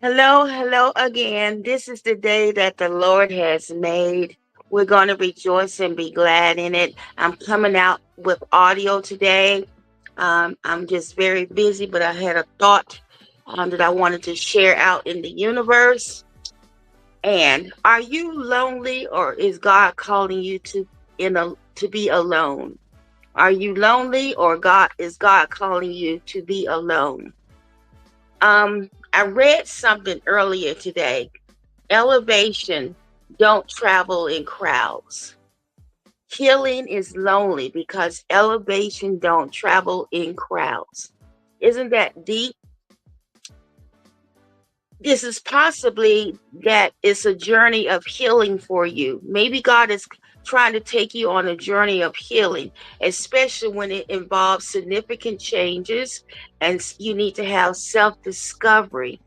Hello, hello again. This is the day that the Lord has made. We're going to rejoice and be glad in it. I'm coming out with audio today. I'm just very busy, but I had a thought that I wanted to share out in the universe. And are you lonely, or is God calling you to be alone? Are you lonely, or God calling you to be alone? I read something earlier today. Elevation don't travel in crowds. Healing is lonely because elevation don't travel in crowds. Isn't that deep? This is possibly that it's a journey of healing for you. Maybe God is trying to take you on a journey of healing, especially when it involves significant changes and you need to have self discovery.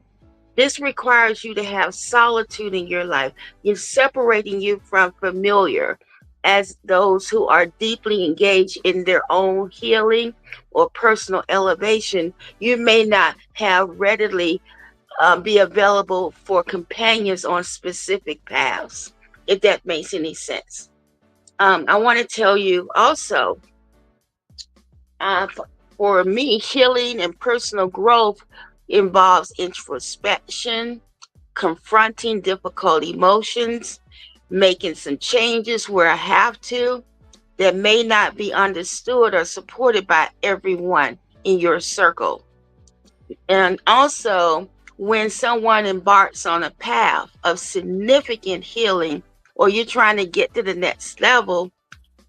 This requires you to have solitude in your life. You're separating you from familiar as those who are deeply engaged in their own healing or personal elevation. You may not have readily be available for companions on specific paths, if that makes any sense. I want to tell you also, uh, for me, healing and personal growth involves introspection, confronting difficult emotions, making some changes where I have to that may not be understood or supported by everyone in your circle. And also, when someone embarks on a path of significant healing or you're trying to get to the next level,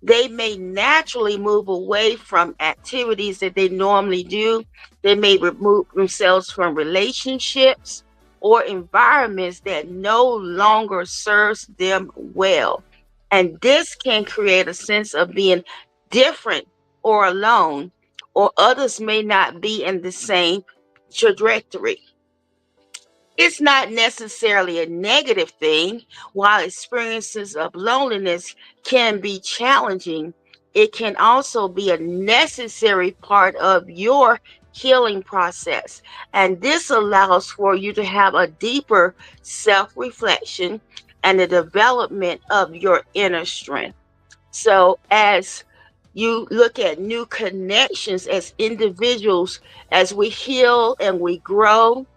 they may naturally move away from activities that they normally do. They may remove themselves from relationships or environments that no longer serves them well. And this can create a sense of being different or alone, or others may not be in the same trajectory. It's not necessarily a negative thing. While experiences of loneliness can be challenging, it can also be a necessary part of your healing process. And this allows for you to have a deeper self reflection and the development of your inner strength. So, as you look at new connections as individuals, as we heal and we grow,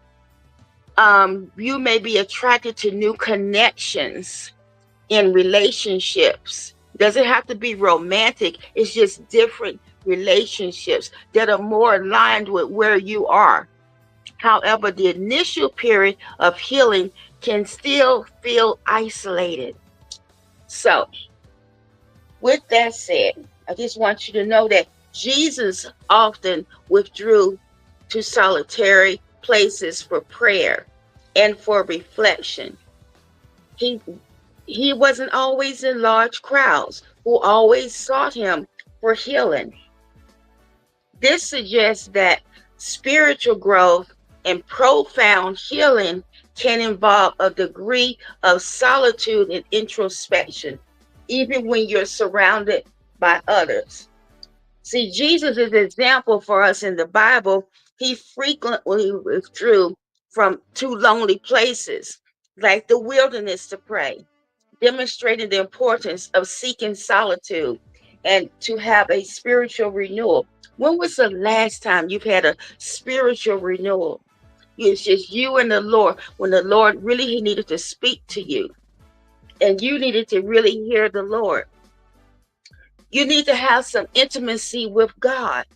you may be attracted to new connections in relationships. Doesn't have to be romantic, it's just different relationships that are more aligned with where you are. However, the initial period of healing can still feel isolated. So, with that said, I just want you to know that Jesus often withdrew to solitary places for prayer and for reflection. He he wasn't always in large crowds who always sought him for healing. This suggests that spiritual growth and profound healing can involve a degree of solitude and introspection, even when you're surrounded by others. See, Jesus is an example for us in the Bible. He frequently withdrew from two lonely places, like the wilderness, to pray, demonstrating the importance of seeking solitude and to have a spiritual renewal. When was the last time you've had a spiritual renewal? It's just you and the Lord, when the Lord really he needed to speak to you and you needed to really hear the Lord. You need to have some intimacy with God.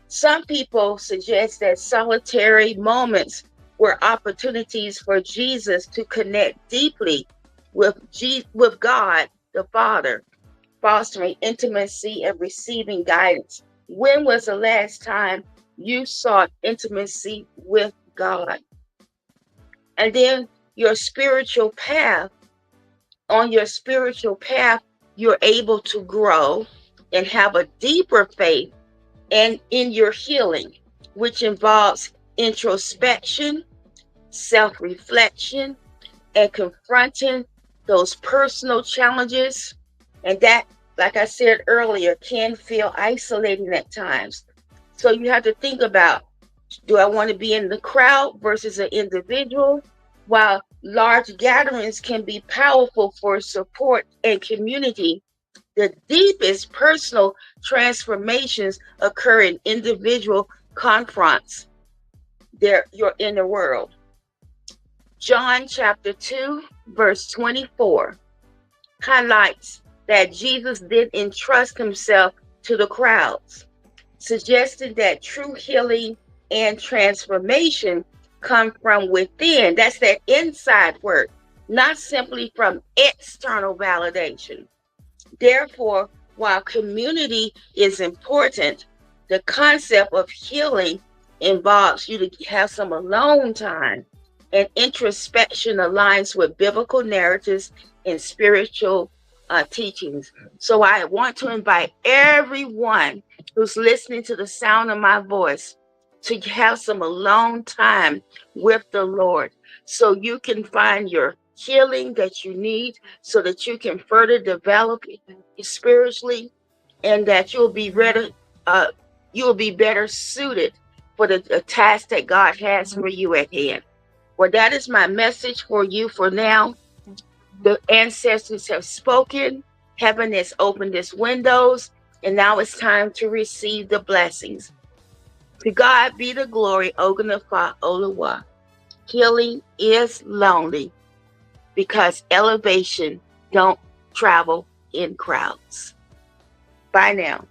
Some people suggest that solitary moments were opportunities for Jesus to connect deeply with God the Father, fostering intimacy and receiving guidance. When was the last time you sought intimacy with God? And then your spiritual path, on your spiritual path, you're able to grow and have a deeper faith and in your healing, which involves introspection, self reflection, and confronting those personal challenges. And that, like I said earlier, can feel isolating at times. So you have to think about, Do I want to be in the crowd versus an individual? While large gatherings can be powerful for support and community, the deepest personal transformations occur in individual confronts your inner world. John chapter 2, verse 24 highlights that Jesus didn't entrust himself to the crowds, suggesting that true healing and transformation come from within. That's that inside work, not simply from external validation. Therefore, while community is important, the concept of healing involves you to have some alone time, and introspection aligns with biblical narratives and spiritual teachings. So I want to invite everyone who's listening to the sound of my voice to have some alone time with the Lord so you can find your healing that you need, so that you can further develop spiritually, and that uh, you'll be better suited for the task that God has for you at hand. Well, that is my message for you for now. The ancestors have spoken. Heaven has opened its windows, and now it's time to receive the blessings. To God be the glory, Oganafa Oluwa. Healing is lonely because elevation don't travel in crowds. Bye now.